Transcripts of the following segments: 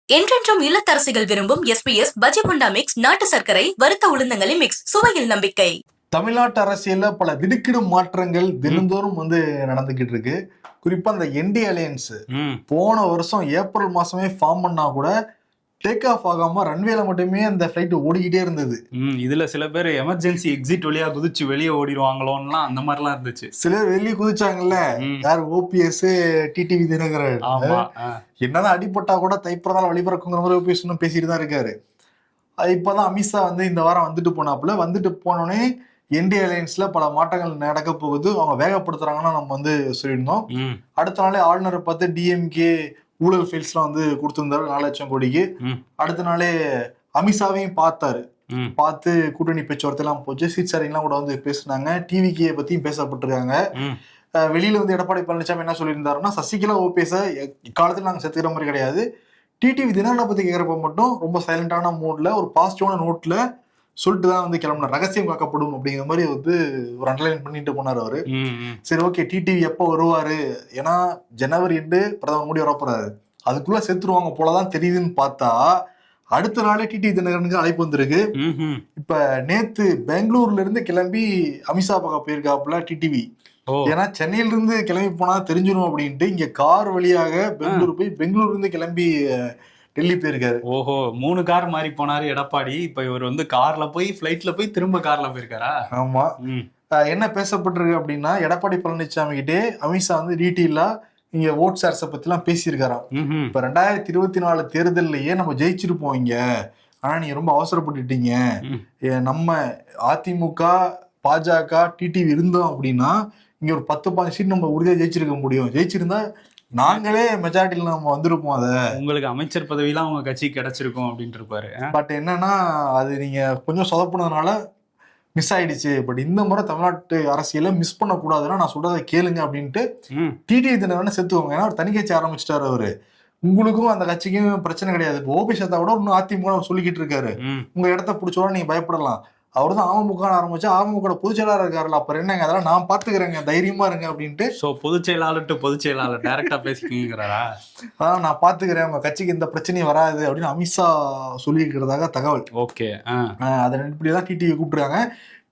என்றென்றும் இல்லத்தரசிகள் விரும்பும் SBS bajji bonda mix, நாட்டு சர்க்கரை, வறுத்த உளுந்தங்களின் மிக்ஸ், சுவையில் நம்பிக்கை. தமிழ்நாட்டு அரசியல்ல பல திடுக்கிடும் மாற்றங்கள் தினந்தோறும் நடந்துகிட்டு இருக்கு. குறிப்பா இந்த என்டி அலையன்ஸ் போன வருஷம் ஏப்ரல் மாசமே ஃபார்ம் பண்ணா கூட டேக் ஆஃப் ஆகாம ரன்வேல மட்டுமே அந்த ஃபிளைட் ஓடிக்கிட்டே இருந்தது. இதுல சில பேர் எமர்ஜென்சி எக்ஸிட் வழியா குதிச்சு வெளியே ஓடிடுவாங்களோன்னா அந்த மாதிரிலாம் இருந்துச்சு. சிலர் வெளியே குதிச்சாங்கல்ல, யார் ஓபிஎஸ், டிடிவி தினகரன். என்னதான் அடிப்பட்டா கூட தைப்பிரதால வழிபிறக்குங்கிற மாதிரி ஓபிஎஸ் பேசிட்டு தான் இருக்காரு. இப்பதான் அமித்ஷா இந்த வாரம் வந்துட்டு போனோடனே என்டி அலையன்ஸ்ல பல மாற்றங்கள் நடக்க போகுது, அவங்க வேகப்படுத்துறாங்கன்னா நம்ம சொல்லியிருந்தோம். அடுத்த நாளே ஆளுநரை பார்த்து டிஎம்கே ஊழல் ஃபைல்ஸ் எல்லாம் கொடுத்திருந்தாரு 4 லட்சம் கோடிக்கு. அடுத்த நாளே அமித்ஷாவையும் பார்த்து கூட்டணி பேச்சுவார்த்தை எல்லாம் போச்சு. சீட் ஷேரிங் எல்லாம் கூட பேசினாங்க. டிவிகே பத்தியும் பேசப்பட்டிருக்காங்க. வெளியில எடப்பாடி பழனிசாமி என்ன சொல்லியிருந்தாருன்னா, சசிகலா ஓபிஎஸ் இக்காலத்துல நாங்க செத்துக்கிற மாதிரி கிடையாது, டிடிவி தினகரனை பத்தி கேட்கறப்ப மட்டும் ரொம்ப சைலண்டான மூட்ல ஒரு பாசிட்டிவான நோட்ல சொல்லிட்டு தான் கிளம்பின, ரகசியம் காக்கப்படும் அப்படிங்கிற மாதிரி ஒரு அண்டர்லைன் பண்ணிட்டு போனார் அவரு. சரி, ஓகே, டிடிவி எப்போ வருவாரு, ஏன்னா ஜனவரி 2 பிரதமர் மோடி வரப்போறாரு, அதுக்குள்ள செத்துருவாங்க போலதான் தெரியுதுன்னு பார்த்தா அடுத்த நாளே டிடிவி தினகரனுக்கு அழைப்பு வந்திருக்கு. இப்ப நேத்து பெங்களூர்ல இருந்து கிளம்பி அமித்ஷா பக்கம் போயிருக்காப்புல டிடிவி. ஏன்னா சென்னையில இருந்து கிளம்பி போனா தெரிஞ்சிடும் அப்படின்ட்டு இங்க கார் வழியாக பெங்களூர் போய் பெங்களூர்ல இருந்து கிளம்பி டெல்லி போயிருக்காரு. ஓஹோ, 3 கார் மாறி போனாரு எடப்பாடி. இப்ப இவர் கார்ல போய் பிளைட்ல போய் திரும்ப கார்ல போயிருக்காரா? ஆமா. என்ன பேசப்பட்டிருக்கு அப்படின்னா, எடப்பாடி பழனிசாமி கிட்டே அமித்ஷா டீட்டெயிலா இங்க ஓட் ஷேர்ஸ பத்தி எல்லாம் பேசியிருக்காராம். இப்ப 2024 தேர்தலையே நம்ம ஜெயிச்சிருப்போம் இங்க, ஆனா நீங்க ரொம்ப அவசரப்பட்டுட்டீங்க, நம்ம அதிமுக, பாஜக, டிடிவி இருந்தோம் அப்படின்னா இங்க ஒரு 10-15 சீட் நம்ம உறுதியா ஜெயிச்சிருக்க முடியும், ஜெயிச்சிருந்தா நாங்களே மெஜாரிட்டியில நம்ம வந்திருப்போம், அத உங்களுக்கு அமைச்சர் பதவியெல்லாம் அவங்க கட்சி கிடைச்சிருக்கும் அப்படின்ட்டு இருப்பாரு. பட் என்னன்னா அது நீங்க கொஞ்சம் சொதப்புனதுனால மிஸ் ஆயிடுச்சு. பட் இந்த முறை தமிழ்நாட்டு அரசியல மிஸ் பண்ண கூடாதுன்னா நான் சொல்றதை கேளுங்க அப்படின்ட்டு டிடிவி தினகரன் செத்துவாங்க. ஏன்னா ஒரு தனி கட்சி ஆரம்பிச்சிட்டாரு அவரு. உங்களுக்கும் அந்த கட்சிக்கும் பிரச்சனை கிடையாது. இப்போ ஓபிஎஸ் விட இன்னும் அதிமுக சொல்லிக்கிட்டு இருக்காரு, உங்க இடத்த பிடிச்சோட நீங்க பயப்படலாம். அவர் தான் அமமுக ஆரம்பிச்சு அமமுக பொதுச் செயலாளர் இருக்காருல்ல, அப்புறம் என்னங்க அதெல்லாம் நான் பாத்துக்கிறேங்க, தைரியமா இருங்க அப்படின்ட்டு. பொதுச் செயலாளர் டைரக்டா பேசிக்கிறாரா? அதான் நான் பாத்துக்கிறேன், உங்க கட்சிக்கு இந்த பிரச்சனையும் வராது அப்படின்னு அமித்ஷா சொல்லியிருக்கிறதாக தகவல். ஓகே, அதை இப்படிதான் டிடிவி கூப்பிட்டுருக்காங்க.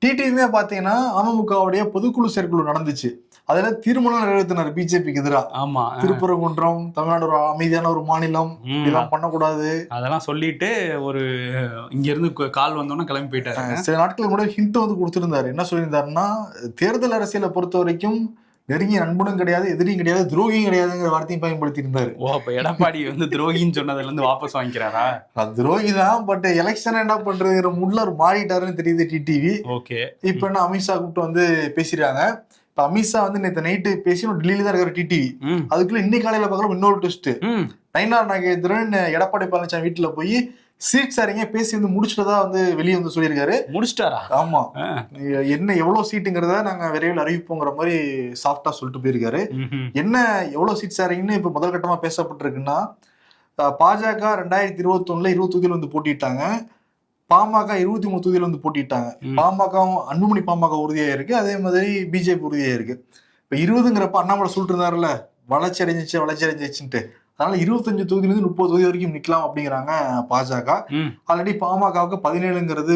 டிடிவியுமே பாத்தீங்கன்னா அமமுகவுடைய பொதுக்குழு செயற்குழு நடந்துச்சு, அதுல தீர்மானம் நிறைவேற்றினார் பிஜேபிக்கு எதிராக. ஆமா, திருப்பரங்குன்றம் தமிழ்நாடு ஒரு அமைதியான ஒரு மாநிலம், இதெல்லாம் பண்ணக்கூடாது அதெல்லாம் சொல்லிட்டு ஒரு இங்க இருந்து கால் வந்தோம்னா கிளம்பி போயிட்டாரு. சில நாட்களுக்கு கூட ஹிண்ட் கொடுத்திருந்தாரு. என்ன சொல்லியிருந்தாருன்னா, தேர்தல் அரசியலை பொறுத்த வரைக்கும் நெருங்கிய நண்பனும் கிடையாது, எதிரியும் கிடையாது, துரோகியும் கிடையாதுங்கிற வார்த்தையும் பயன்படுத்தி இருந்தாரு. ஓ, அப்ப எடப்பாடி துரோகின்னு சொன்னதுல இருந்து வாபஸ் வாங்கிக்கிறாரா? துரோகி தான், பட் எலெக்ஷன் என்ன பண்றதுங்கிற முள்ள மாறிட்டாருன்னு தெரியுது டிடிவி. ஓகே, இப்ப என்ன அமித்ஷா கூப்பிட்டு பேசிடுறாங்க. இப்ப அமித்ஷா நேற்று நைட்டு பேசி டெல்லியில தான் இருக்காரு டிடிவி. அதுக்குள்ள இன்னைக்கு காலையில பாக்குறோம் இன்னொரு ட்விஸ்ட். நயினார் நாகேந்திரன் எடப்பாடி பழனிசாமி வீட்டுல போய் சீட் ஷேரிங்க பேசி முடிச்சுட்டதா வெளியே சொல்லியிருக்காரு. முடிச்சிட்டாரா? ஆமா, என்ன எவ்வளவு சீட்டுங்கிறத நாங்க விரைவில் அறிவிப்போங்கிற மாதிரி சாஃப்டா சொல்லிட்டு போயிருக்காரு. என்ன எவ்வளவு சீட் ஷேரிங்னு இப்ப முதல் கட்டமா பேசப்பட்டிருக்குன்னா, பாஜக 2021 20 தொகுதியில் போட்டிட்டாங்க, பாமக 23 தொகுதியில் போட்டிட்டாங்க. பாமகவும் அன்புமணி பாமக உறுதியா இருக்கு, அதே மாதிரி பிஜேபி உறுதியா இருக்கு. இப்ப 20ங்கிறப்ப அண்ணாமலை சொல்லிட்டு இருந்தாருல, வளர்ச்சி அடைஞ்சிச்சுன்ட்டு, அதனால 25 தொகுதியிலிருந்து 30 தொகுதி வரைக்கும் நிக்கலாம் அப்படிங்கிறாங்க பாஜக. ஆல்ரெடி பாமகவுக்கு 17ங்கிறது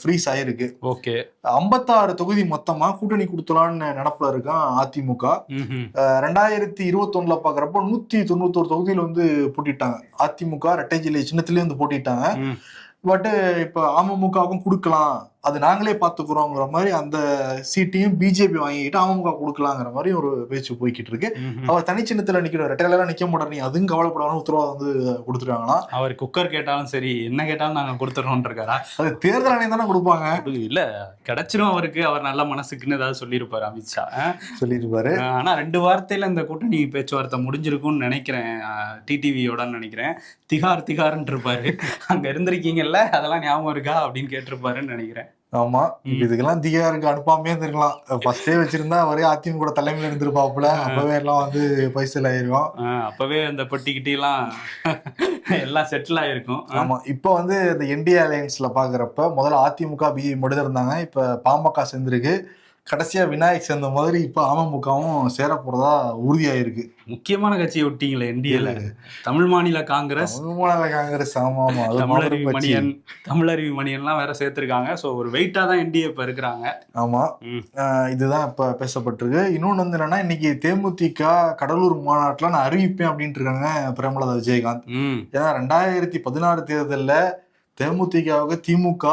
ஃப்ரீஸ் ஆயிருக்கு. ஓகே, 56 தொகுதி மொத்தமா கூட்டணி கொடுத்தலான்னு நினப்புல இருக்கான் அதிமுக. 2021 பாக்குறப்போ 191 தொகுதியில போட்டிட்டாங்க. அதிமுக இரட்டை ஜில்லை சின்னத்திலே போட்டிட்டாங்க. பட் இப்ப அமமுகவும் கொடுக்கலாம், அது நாங்களே பாத்துக்கிறோங்கிற மாதிரி அந்த சீட்டையும் பிஜேபி வாங்கிட்டு அமமுக கொடுக்கலாங்கிற மாதிரி ஒரு பேச்சு போய்கிட்டு இருக்கு. அவர் தனிச்சின்னத்துல நிக்கணும், ரெட்டையில நிக்க மாட்டார், நீ அதுவும் கவலைப்படாம உத்தரவாதம் கொடுத்துருவாங்களாம். அவர் குக்கர் கேட்டாலும் சரி, என்ன கேட்டாலும் நாங்க கொடுத்துறோம் இருக்காரா? அது தேர்தல் ஆணையம் தானே கொடுப்பாங்க. இல்ல, கிடைச்சிரும் அவருக்கு, அவர் நல்ல மனசுக்குன்னு ஏதாவது சொல்லியிருப்பாரு அமித்ஷா. சொல்லியிருப்பாரு. ஆனா 2 வார்த்தையில இந்த கூட்டணி பேச்சுவார்த்தை முடிஞ்சிருக்கும்னு நினைக்கிறேன், டிடிவியோட நினைக்கிறேன். திகார்ன்னு இருப்பாரு, அங்க இருந்திருக்கீங்கல்ல, அதெல்லாம் ஞாபகம் இருக்கா அப்படின்னு கேட்டிருப்பாருன்னு நினைக்கிறேன். ஆமா, இதுக்கெல்லாம் திகாருக்கு அனுப்பாமே இருந்திருக்கலாம். ஃபர்ஸ்டே வச்சிருந்தா அவரே அதிமுக தலைமையில இருந்திருப்பாப்புல, அப்பவே எல்லாம் பைசல் ஆயிருக்கும், அப்பவே அந்த பொட்டிக்கிட்டி எல்லாம் செட்டில் ஆயிருக்கும். ஆமா, இப்ப இந்த என்டிஏ அலையன்ஸ்ல பாக்குறப்ப முதல்ல அதிமுக பிஜேபி மட்டும் இருந்தாங்க, இப்ப பாமக சேர்ந்திருக்கு. கடைசியா விநாயக் சேர்ந்த மாதிரி இப்ப அமமுகவும் சேர போறதா உறுதியாயிருக்கு. முக்கியமான கட்சியை விட்டீங்களே என்டிஏல. தமிழ் மாநில காங்கிரஸ், காங்கிரஸ், ஆமா, தமிழறிவு மணியன்லாம் வேற சேர்த்திருக்காங்க. ஸோ ஒரு வெயிட்டா தான் என்டிஏ இப்ப இருக்கிறாங்க. ஆமா, இதுதான் இப்ப பேசப்பட்டிருக்கு. இன்னொன்னு வந்து என்னன்னா, இன்னைக்கு தேமுதிக கடலூர் மாநாட்டுல நான் அறிவிப்பேன் அப்படின்ட்டு இருக்காங்க பிரேமலதா விஜயகாந்த். ஏன்னா 2016 தேர்தல்ல தேமுதிகவுக்கு திமுக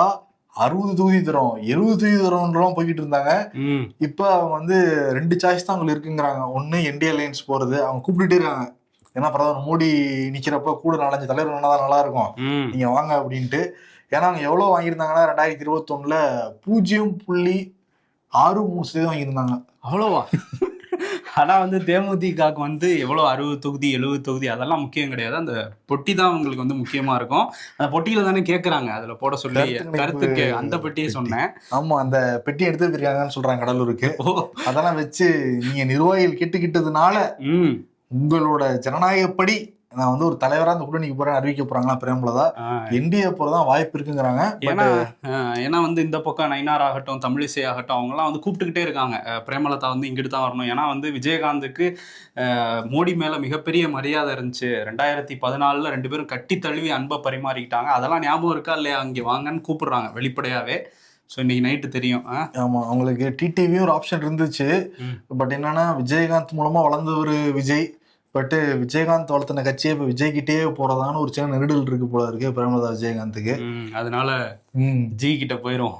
60 தொகுதி தரும், 70 தொகுதி தரோம்லாம் போய்கிட்டு இருந்தாங்க. இப்ப அவங்க வந்து 2 சாய்ஸ் தான் அவங்களுக்கு இருக்குங்கிறாங்க. ஒண்ணு என்டிஏ அலையன்ஸ் போறது, அவங்க கூப்பிட்டுட்டே இருக்காங்க. ஏன்னா பிரதமர் மோடி நிக்கிறப்ப கூட 4-5 தலைவர் தான் நல்லா இருக்கும், நீங்க வாங்க அப்படின்ட்டு. ஏன்னா அவங்க எவ்வளவு வாங்கியிருந்தாங்கன்னா 2021 0.63% வாங்கியிருந்தாங்க. அவ்வளோவா? ஆனா வந்து தேமுதிகக்கு வந்து எவ்வளவு 60 தொகுதி 70 தொகுதி அதெல்லாம் முக்கியம் கிடையாது. அந்த பொட்டி தான் உங்களுக்கு வந்து முக்கியமா இருக்கும். அந்த பொட்டியில தானே கேக்குறாங்க அதுல போட சொல்லி கருத்துக்கு, அந்த பெட்டியை சொன்னேன். ஆமா, அந்த பெட்டி எடுத்து வச்சிருக்காங்கன்னு சொல்றாங்க கடலூருக்கு. அதெல்லாம் வச்சு நீங்க நிர்வாகிகள் கேட்டுக்கிட்டதுனால உங்களோட ஜனநாயகப்படி நான் வந்து ஒரு தலைவரா அந்த கூட்டணிக்கு போறேன் அறிவிக்க போறாங்களா பிரேமலதா, என்டிஏ போறதான் வாய்ப்பு இருக்குங்கிறாங்க. ஏன்னா வந்து இந்த பக்கம் நயினார் ஆகட்டும், தமிழிசை ஆகட்டும், அவங்க எல்லாம் வந்து கூப்பிட்டுக்கிட்டே இருக்காங்க பிரேமலதா வந்து இங்கிட்டு தான் வரணும். ஏன்னா வந்து விஜயகாந்துக்கு மோடி மேல மிகப்பெரிய மரியாதை இருந்துச்சு. 2014 2 பேரும் கட்டி தழுவி அன்பை பரிமாறிக்கிட்டாங்க. அதெல்லாம் ஞாபகம் இருக்கா இல்லையா? அங்கே வாங்கன்னு கூப்பிடுறாங்க வெளிப்படையாவே. ஸோ இன்னைக்கு நைட்டு தெரியும். ஆமா, அவங்களுக்கு டிடிவியும் ஒரு ஆப்ஷன் இருந்துச்சு. பட் என்னன்னா விஜயகாந்த் மூலமா வளர்ந்தவர் விஜய். பட் விஜயகாந்த் வளர்த்தின கட்சியை இப்ப விஜய்கிட்டே போறதான்னு ஒரு சின்ன நெருடல் இருக்கு போல இருக்கு பிரேமலதா விஜயகாந்துக்கு. அதனால ஜி கிட்ட போயிரும்.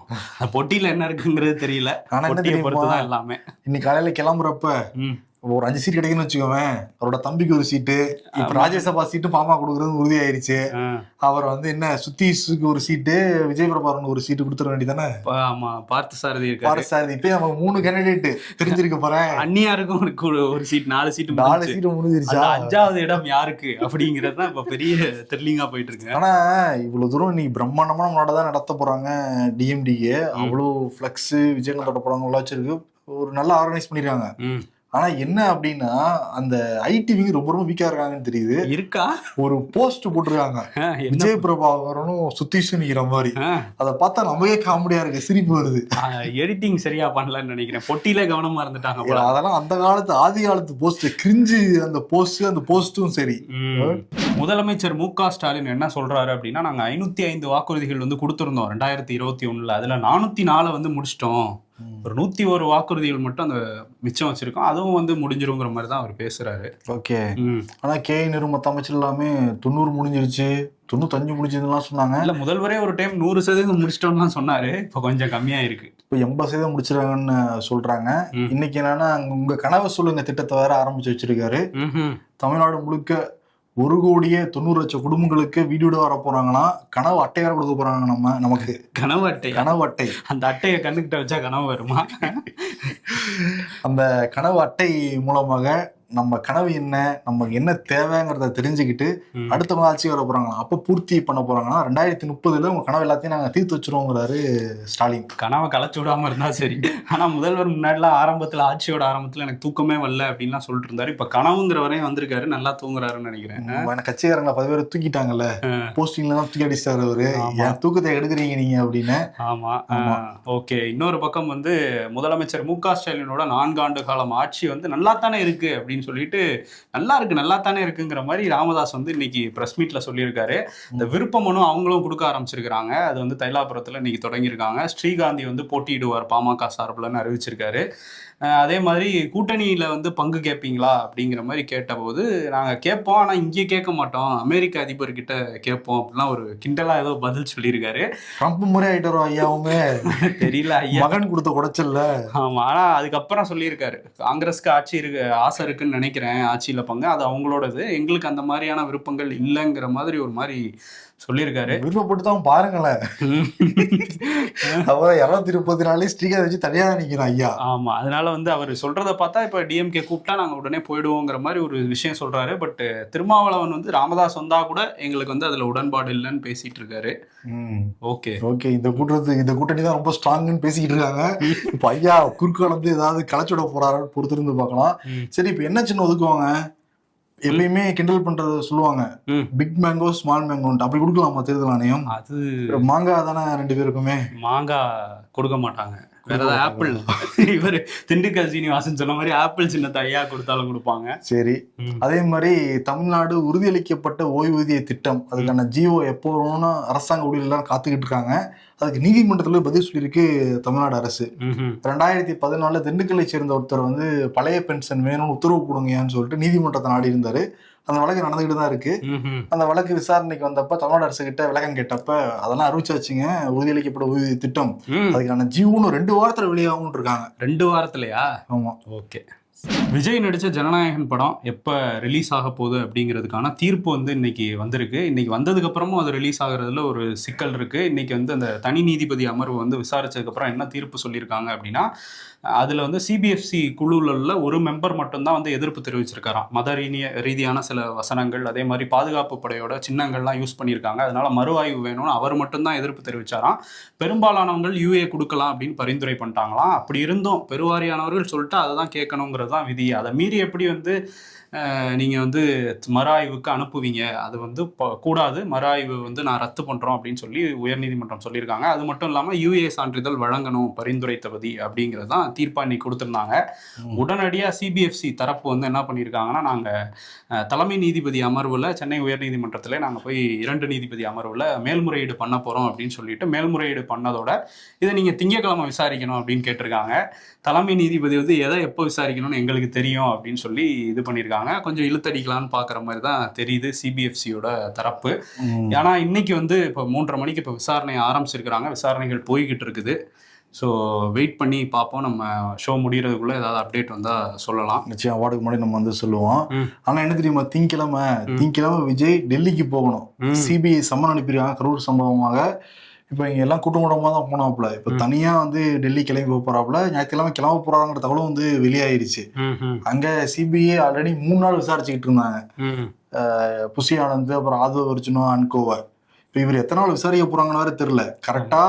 பொட்டியில என்ன இருக்குங்கிறது தெரியல. ஆனா என்ன எல்லாமே இன்னைக்கு காலையில கிளம்புறப்ப ஒரு 5 சீட் கிடைக்குன்னு வச்சுக்கோவேன். அவரோட தம்பிக்கு ஒரு சீட்டு, இப்ப ராஜ்யசபா சீட்டு பாமா கொடுக்கறது உறுதி ஆயிருச்சு. அவர் வந்து என்ன சுத்தீஷுக்கு ஒரு சீட்டு, விஜய் பிரபாகரன் ஒரு சீட்டு கொடுத்துட வேண்டியதானே. ஆமா, பார்த்து சாரதி இப்ப நம்ம 3 கேண்டிடேட் தெரிஞ்சிருக்க போறேன். அந்நியாருக்கும் ஒரு சீட், 4 சீட்டு முடிஞ்சிருச்சா? 5வது இடம் யாருக்கு அப்படிங்கறது தான் இப்ப பெரிய த்ரில்லிங்கா போயிட்டு இருக்கு. ஆனா இவ்வளவு தூரம் இன்னைக்கு பிரம்மாண்டமான முன்னாடிதான் நடத்த போறாங்க டிஎம்டிஏ. அவ்வளவு பிளக்ஸ் விஜயகாந்தோட போறாங்க உள்ள வச்சிருக்கு. ஒரு நல்லா ஆர்கனைஸ் பண்ணிருக்காங்க. ஆனா என்ன அப்படின்னா அந்த ஐடிவிங்க ரொம்ப ரொம்ப வீக்கா இருக்காங்கன்னு தெரியுது. இருக்கா? ஒரு போஸ்ட் போட்டிருக்காங்க விஜய் பிரபாகரனும் சுத்தீஷும் நிக்கிற மாதிரி. அதை பார்த்தா நமக்கே காமெடியா இருக்கு, சிரிப்பு வருது. எடிட்டிங் சரியா பண்ணலன்னு நினைக்கிறேன். பொட்டியில கவனமா இருந்துட்டாங்க. அதெல்லாம் அந்த காலத்து ஆதி காலத்து போஸ்ட் கிரிஞ்சு. அந்த போஸ்டும் சரி. முதலமைச்சர் மு.க. ஸ்டாலின் என்ன சொல்றாரு அப்படின்னா, நாங்க 505 வாக்குறுதிகள் வந்து கொடுத்திருந்தோம் 2021. அதுல 404 வந்து முடிச்சிட்டோம். ஒரு 101 வாக்குறுதிகள் மட்டும் அந்த மிச்சம் வச்சிருக்கோம். அதுவும் வந்து முடிஞ்சிருங்கிற மாதிரி தான் அவர் பேசுறாரு. ஓகே. ஆனா KN மத்த அமைச்சர் எல்லாமே 90 முடிஞ்சிருச்சு, 95 முடிஞ்சதுலாம் சொன்னாங்க. இல்ல, முதல்வரே ஒரு டைம் 100% முடிச்சிட்டோம்னு சொன்னாரு. இப்ப கொஞ்சம் கம்மியா இருக்கு. இப்ப 80% முடிச்சிருக்காங்கன்னு சொல்றாங்க. இன்னைக்கு என்னன்னா உங்க கனவு சொல்லுங்க திட்டத்தை வேற ஆரம்பிச்சு வச்சிருக்காரு. தமிழ்நாடு முழுக்க 1,90,00,000 குடும்பங்களுக்கு வீடியோட வர போறாங்கன்னா, கனவு அட்டை வேற கொடுக்க போறாங்க. நமக்கு கனவு அட்டை. அந்த அட்டையை கண்ணுக்கிட்ட வச்சா கனவு வருமா? அந்த கனவு அட்டை மூலமாக நம்ம கனவு என்ன, நமக்கு என்ன தேவைங்கிறத தெரிஞ்சுக்கிட்டு அடுத்தவங்க ஆட்சி வர போறாங்களா, அப்ப பூர்த்தி பண்ண போறாங்கன்னா 2030 உங்க கனவு எல்லாத்தையும் நாங்க தீர்த்து வச்சிருவோங்கிறாரு ஸ்டாலின். கனவை களைச்சு விடாம இருந்தா சரி. ஆனா முதல்வர் முன்னாடிலாம் ஆட்சியோட ஆரம்பத்துல எனக்கு தூக்கமே வரல அப்படின்லாம் சொல்லிட்டு இருந்தாரு. இப்ப கனவுங்கிற வரையும் வந்திருக்காரு, நல்லா தூங்குறாருன்னு நினைக்கிறேன். கட்சிக்காரங்களை 10 பேர் தூக்கிட்டாங்கல்ல, போஸ்டிங்ல தான் தூக்கி அடிச்சிட்டாரு அவரு. என் தூக்கத்தை எடுக்கிறீங்க நீங்க அப்படின்னு. ஆமா. ஓகே. இன்னொரு பக்கம் வந்து முதலமைச்சர் மு.க. ஸ்டாலினோட 4 ஆண்டு காலம் ஆட்சி வந்து நல்லா தானே இருக்கு அப்படின்னு சொல்லிட்டு, நல்லா தானே இருக்குங்கிற மாதிரி ராமதாஸ் வந்து இன்னைக்கு பிரஸ் மீட்ல சொல்லியிருக்காரு. இந்த விருப்ப மனு அவங்களும் கொடுக்க ஆரம்பிச்சிருக்காங்க. அது வந்து தைலாபுரத்துல இன்னைக்கு தொடங்கியிருக்காங்க. ஸ்ரீகாந்தி வந்து போட்டியிடுவார் பாமக சார்பில்னு அறிவிச்சிருக்காரு. அதே மாதிரி கூட்டணியில வந்து பங்கு கேட்பீங்களா அப்படிங்கிற மாதிரி கேட்டபோது, நாங்க கேட்போம், ஆனா இங்கே கேட்க மாட்டோம், அமெரிக்க அதிபர்கிட்ட கேட்போம் அப்படிலாம் ஒரு கிண்டலா ஏதோ பதில் சொல்லியிருக்காரு. ட்ரம்ப் முறை ஆயிட்டாரோ ஐயாவுமே தெரியல. ஐயா மகன் கொடுத்த குடைச்சல்ல. ஆமா. ஆனா அதுக்கப்புறம் சொல்லியிருக்காரு, காங்கிரஸ்க்கு ஆசை இருக்குன்னு நினைக்கிறேன், ஆட்சியில பங்கு அது அவங்களோடது, எங்களுக்கு அந்த மாதிரியான விருப்பங்கள் இல்லைங்கிற மாதிரி ஒரு மாதிரி சொல்லியிருக்காரு. விருப்பப்பட்டு தான் பாருங்களேன். அவர் 234 ஸ்ரீகாந்த் வச்சு தனியா நிக்கிறான் ஐயா. ஆமா. அதனால வந்து அவர் சொல்றதை பார்த்தா இப்ப டிஎம்கே கூப்பிட்டா நாங்க உடனே போயிடுவோங்கிற மாதிரி ஒரு விஷயம் சொல்றாரு. பட் திருமாவளவன் வந்து ராமதாஸ் வந்தா கூட எங்களுக்கு வந்து அதுல உடன்பாடு இல்லைன்னு பேசிட்டு இருக்காரு. ஓகே. இந்த கூட்டணி தான் ரொம்ப ஸ்ட்ராங்னு பேசிக்கிட்டு இருக்காங்க. இப்ப ஐயா குறுக்கால வந்து ஏதாவது களைச்சுட போறாரு பொறுத்திருந்து பார்க்கலாம். சரி, இப்ப என்ன சின்ன ஒதுக்குவாங்க? எப்பயுமே கிண்டல் பண்றத சொல்லுவாங்க, பிக் மேங்கோ ஸ்மால் மேங்கோ. அப்படி கொடுக்கலாமா தேர்தல் ஆணையம்? அது மாங்காய் தானே 2 பேருக்குமே. மாங்காய் கொடுக்க மாட்டாங்க. வேற ஏதாவது ஆப்பிள் இவர் திண்டுக்கல் சீனிவாசன் சொன்ன மாதிரி ஆப்பிள் சின்னத்தை ஐயா கொடுத்தாலும் கொடுப்பாங்க. சரி, அதே மாதிரி தமிழ்நாடு உறுதியளிக்கப்பட்ட ஓய்வூதிய திட்டம் அதுக்கான ஜிஓ எப்போ வரும்னு அரசாங்க ஊழியர்கள் காத்துக்கிட்டு இருக்காங்க. அதுக்கு நீதிமன்றத்துல பதில் சொல்லியிருக்கு தமிழ்நாடு அரசு. 2014 திண்டுக்கல்லை சேர்ந்த ஒருத்தர் வந்து பழைய பென்ஷன் வேணும்னு உத்தரவு கொடுங்கன்னு சொல்லிட்டு நீதிமன்றத்தை நாடி இருந்தாரு. அந்த வழக்கு நடந்துகிட்டு தான் இருக்கு. அந்த வழக்கு விசாரணைக்கு வந்தப்ப தமிழ்நாடு அரசு கிட்ட விளக்கம் கேட்டப்ப அதெல்லாம் அறிவிச்சாச்சுங்க, உறுதியளிக்கப்பட்ட ஓய்வூதிய திட்டம் அதுக்கான ஜிஓன்னு 2 வாரத்துல வெளியாகும் இருக்காங்க. 2 வாரத்துலயா? ஆமா. ஓகே. விஜய் நடிச்ச ஜனநாயகன் படம் எப்ப ரிலீஸ் ஆக போகுது அப்படிங்கிறதுக்கான தீர்ப்பு வந்து இன்னைக்கு வந்திருக்கு. இன்னைக்கு வந்ததுக்கு அப்புறமும் அது ரிலீஸ் ஆகுறதுல ஒரு சிக்கல் இருக்கு. இன்னைக்கு வந்து அந்த தனி நீதிபதி அமர்வு வந்து விசாரிச்சதுக்கு அப்புறம் என்ன தீர்ப்பு சொல்லியிருக்காங்க அப்படின்னா, அதுல வந்து சிபிஎஃப்சி குழுல ஒரு மெம்பர் மட்டும்தான் வந்து எதிர்ப்பு தெரிவிச்சிருக்காராம். மத ரீதியான சில வசனங்கள், அதே மாதிரி பாதுகாப்பு படையோட சின்னங்கள்லாம் யூஸ் பண்ணியிருக்காங்க, அதனால மறு ஆய்வு வேணும்னு அவர் மட்டும்தான் எதிர்ப்பு தெரிவிச்சாராம். பெரும்பாலானவங்கள் யூஏ கொடுக்கலாம் அப்படின்னு பரிந்துரை பண்ணிட்டாங்களாம். அப்படி இருந்தும் பெருவாரியானவர்கள் சொல்லிட்டு அதை தான் கேட்கணுங்கிறது தான் விதி. அதை மீறி எப்படி வந்து நீங்கள் வந்து மறு ஆய்வுக்கு அனுப்புவீங்க? அது வந்து கூடாது, மறு ஆய்வு வந்து நான் ரத்து பண்ணுறோம் அப்படின்னு சொல்லி உயர்நீதிமன்றம் சொல்லியிருக்காங்க. அது மட்டும் இல்லாமல் யூஏ சான்றிதழ் வழங்கணும் பரிந்துரைத்தபதி அப்படிங்கிறது தான் தீர்ப்பாக இன்னைக்கு கொடுத்துருந்தாங்க. உடனடியாக சிபிஎஃப்சி தரப்பு வந்து என்ன பண்ணியிருக்காங்கன்னா, நாங்கள் தலைமை நீதிபதி அமர்வில் சென்னை உயர்நீதிமன்றத்தில் நாங்கள் போய் 2 நீதிபதி அமர்வில் மேல்முறையீடு பண்ண போகிறோம் அப்படின்னு சொல்லிட்டு மேல்முறையீடு பண்ணதோட இதை நீங்கள் திங்கட்கிழமை விசாரிக்கணும் அப்படின்னு கேட்டிருக்காங்க. தலைமை நீதிபதி வந்து எதை எப்போ விசாரிக்கணும்னு எங்களுக்கு தெரியும் அப்படின்னு சொல்லி இது பண்ணியிருக்காங்க. கொஞ்சம் இழுத்தடிக்கலான்னு பார்க்குற மாதிரி தான் தெரியுது சிபிஎஃப்சியோட தரப்பு. ஏன்னா இன்னைக்கு வந்து இப்போ 3:30 மணிக்கு இப்போ விசாரணை ஆரம்பிச்சிருக்கிறாங்க. விசாரணைகள் போய்கிட்டு இருக்குது. ஸோ வெயிட் பண்ணி பார்ப்போம். நம்ம ஷோ முடிகிறதுக்குள்ள ஏதாவது அப்டேட் வந்தால் சொல்லலாம். நிச்சயம் அவார்டுக்கு முன்னாடி நம்ம வந்து சொல்லுவோம். ஆனால் என்ன தெரியுமா, திங்கக்கிழமை விஜய் டெல்லிக்கு போகணும். சிபிஐ சம்மன் அனுப்பியிருக்காங்க கரூர் சம்பவமாக. இப்போ இங்கே எல்லாம் கூட்டமாக தான் போனாப்புல. இப்போ தனியாக வந்து டெல்லி கிளம்பி போறாப்புல. ஞாயிற்றுக்கிழமை கிளம்ப போறாங்கிற தகவலும் வந்து வெளியாயிருச்சு. அங்கே சிபிஐ ஆல்ரெடி 3 நாள் விசாரிச்சுக்கிட்டு இருந்தாங்க. புஷி ஆனந்த், அப்புறம் ஆதவ் அர்ஜுனா, அன்கோவை. இப்போ இவர் எத்தனை நாள் விசாரிக்க போறாங்கன்னு வேற தெரியல. கரெக்டா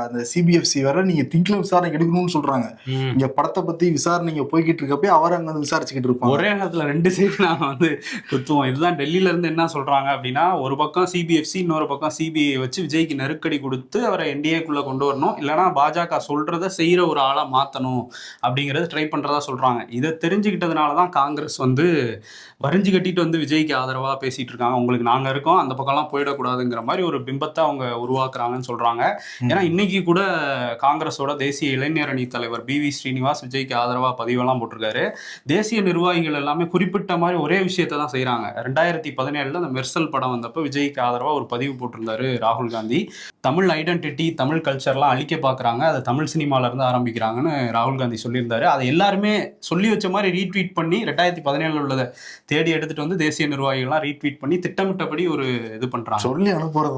அந்த சிபிஎஃப்சி வேற நீங்க திங்கில விசாரணை எடுக்கணும்னு சொல்றாங்க. இங்க படத்தை பத்தி விசாரணைங்க போய்கிட்டு இருக்கப்ப அவர் அங்க வந்து விசாரிச்சுக்கிட்டு இருப்பாங்க. ஒரே நேரத்துல 2 சைடு நாங்க வந்து குத்துவோம். இதுதான் டெல்லியில இருந்து என்ன சொல்றாங்க அப்படின்னா, ஒரு பக்கம் சிபிஎஃப்சி, இன்னொரு பக்கம் சிபிஐ வச்சு விஜய்க்கு நெருக்கடி கொடுத்து அவரை என்டிஏக்குள்ள கொண்டு வரணும், இல்லைன்னா பாஜக சொல்றத செய்யற ஒரு ஆளா மாத்தணும் அப்படிங்கறது ட்ரை பண்றதா சொல்றாங்க. இதை தெரிஞ்சுக்கிட்டதுனாலதான் காங்கிரஸ் வந்து வரிஞ்சு கட்டிட்டு வந்து விஜய்க்கு ஆதரவா பேசிட்டு இருக்காங்க. உங்களுக்கு நாங்க இருக்கோம், அந்த பக்கம்லாம் போயிடக்கூடாதுங்கிற மாதிரி ஒரு பிம்பத்தை அவங்க உருவாக்குறாங்கன்னு சொல்றாங்க. ஏன்னா இன்னைக்கு கூட காங்கிரஸோட தேசிய இளைஞர் அணி தலைவர் பிவி ஸ்ரீனிவாஸ் விஜய்க்கு ஆதரவா பதிவெல்லாம் போட்டிருக்காரு. தேசிய நிர்வாகிகள் எல்லாமே குறிப்பிட்ட மாதிரி ஒரே விஷயத்தை தான் செய்யறாங்க. 2017 அந்த மெர்சல் படம் வந்தப்ப விஜய்க்கு ஆதரவா ஒரு பதிவு போட்டிருந்தாரு ராகுல் காந்தி. தமிழ் ஐடென்டிட்டி, தமிழ் கல்ச்சர்லாம் அழிக்க பாக்குறாங்க, அதை தமிழ் சினிமால இருந்து ஆரம்பிக்கிறாங்கன்னு ராகுல் காந்தி சொல்லியிருந்தாரு. அதை எல்லாருமே சொல்லி வச்ச மாதிரி ரீட்வீட் பண்ணி 2017 உள்ளதை தேடி எடுத்துட்டு வந்து தேசிய நிர்வாகிகள்லாம் ரீட்வீட் பண்ணி திட்டமிட்டபடி ஒரு இது பண்றாங்க. சொல்லி அனுப்புறது.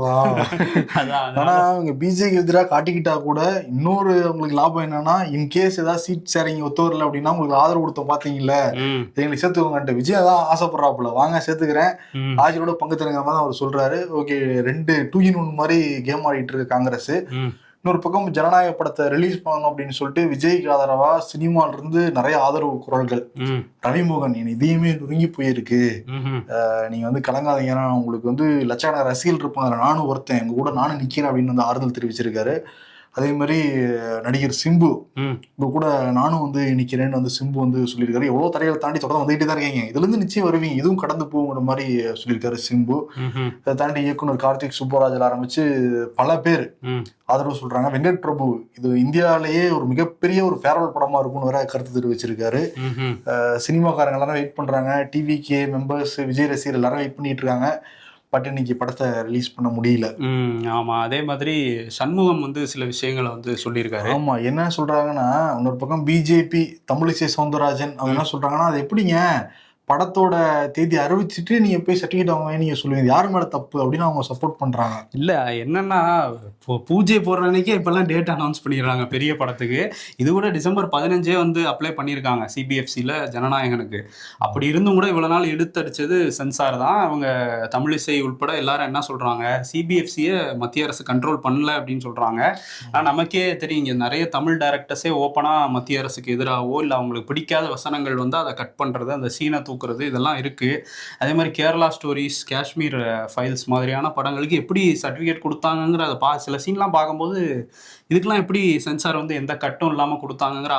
ஆனா அவங்க பிஜேபி எதிராக காட்டிக்கிட்டா கூட இன்னொரு அவங்களுக்கு லாபம் என்னன்னா, இன்கேஸ் ஏதாவது சீட் ஷேரிங் ஒத்து வரல அப்படின்னா உங்களுக்கு ஆதரவு கொடுத்தோம் பாத்தீங்கல்ல, எங்களுக்கு சேர்த்துக்கோங்க. விஜய் தான் ஆசைப்படுறாப்புல, வாங்க சேர்த்துக்கிறேன், ஆட்சியோட பங்கு தருங்கிற மாதிரி அவர் சொல்றாரு. ஓகே, 2 2-in-1 மாதிரி கேம் ஆடிட்டு இருக்கு காங்கிரஸ். இன்னொரு பக்கம் ஜனநாயக படத்தை ரிலீஸ் பண்ணணும் அப்படின்னு சொல்லிட்டு விஜய்க்கு ஆதரவா சினிமால இருந்து நிறைய ஆதரவு குரல்கள். ரவிமோகன், என் இதையுமே நொறுங்கி போயிருக்கு, நீங்க வந்து கலங்காதீங்க, உங்களுக்கு வந்து லட்சக்கணக்கான ரசிகர்கள் இருப்பாங்க, நானும் ஒருத்தன், எங்க கூட நானும் நிக்கிறேன் அப்படின்னு வந்து ஆறுதல் தெரிவிச்சிருக்காரு. அதே மாதிரி நடிகர் சிம்பு இப்போ கூட நானும் வந்து நிக்கிறேன்னு வந்து சிம்பு வந்து சொல்லியிருக்காரு. எவ்வளவு தடைகளை தாண்டி தொடர்ந்து வந்துகிட்டே தான் இருக்கீங்க, இதுல இருந்து நிச்சயம் வருவீங்க, இதுவும் கடந்து போங்கிற மாதிரி சொல்லியிருக்காரு சிம்பு. அதை தாண்டி இயக்குனர் கார்த்திக் சுப்பராஜில் ஆரம்பிச்சு பல பேர் ஆதரவு சொல்றாங்க. வெங்கட் பிரபு இது இந்தியாவிலேயே ஒரு மிகப்பெரிய ஒரு ஃபேர்வெல் படமா இருக்கும்னு வேற கருத்து தெரிவிச்சிருக்காரு. சினிமாக்காரங்க எல்லாரும் வெயிட் பண்றாங்க, டிவிகே மெம்பர்ஸ், விஜய் ரசிகர் எல்லாரும் வெயிட் பண்ணிட்டு இருக்காங்க. பட் இன்னைக்கு படத்தை ரிலீஸ் பண்ண முடியல. ஆமா, அதே மாதிரி சண்முகம் வந்து சில விஷயங்களை வந்து சொல்லியிருக்காரு. ஆமா, என்ன சொல்றாங்கன்னா, இன்னொரு பக்கம் பிஜேபி தமிழிசை சவுந்தரராஜன் அவங்க என்ன சொல்றாங்கன்னா, அது எப்படிங்க படத்தோட தேதி அறிவிச்சுட்டு நீங்க போய் சர்டிஃபிகேட் வாங்க நீங்க சொல்லுவீங்க, யாரு மேல தப்பு அப்படின்னு அவங்க சப்போர்ட் பண்றாங்க. இல்ல என்னன்னா, பூஜை போடுற அன்னைக்கே இப்பெல்லாம் டேட் அனௌன்ஸ் பண்ணிடுறாங்க பெரிய படத்துக்கு. இது கூட டிசம்பர் 15 வந்து அப்ளை பண்ணியிருக்காங்க சிபிஎஃப்சியில் ஜனநாயகனுக்கு. அப்படி இருந்தும் கூட இவ்வளோ நாள் எடுத்தடிச்சது சென்சார் தான். அவங்க தமிழிசை உட்பட எல்லாரும் என்ன சொல்றாங்க, சிபிஎஃப்சியை மத்திய அரசு கண்ட்ரோல் பண்ணல அப்படின்னு சொல்றாங்க. ஆனால் நமக்கே தெரியும், இங்கே நிறைய தமிழ் டைரக்டர்ஸே ஓப்பனாக மத்திய அரசுக்கு எதிராகவோ இல்லை அவங்களுக்கு பிடிக்காத வசனங்கள் வந்து அதை கட் பண்ணுறது, அந்த சீனை தூக்குறது இதெல்லாம் இருக்கு. அதே மாதிரி கேரளா ஸ்டோரிஸ், காஷ்மீர் ஃபைல்ஸ் மாதிரியான படங்களுக்கு எப்படி சர்டிஃபிகேட் கொடுத்தாங்கங்கிற அதை சில சீன்லாம் பார்க்கும்போது இதுக்கெல்லாம் எப்படி சென்சார் வந்து எந்த கட்டும் இல்லாமல் கொடுத்தாங்கங்கிற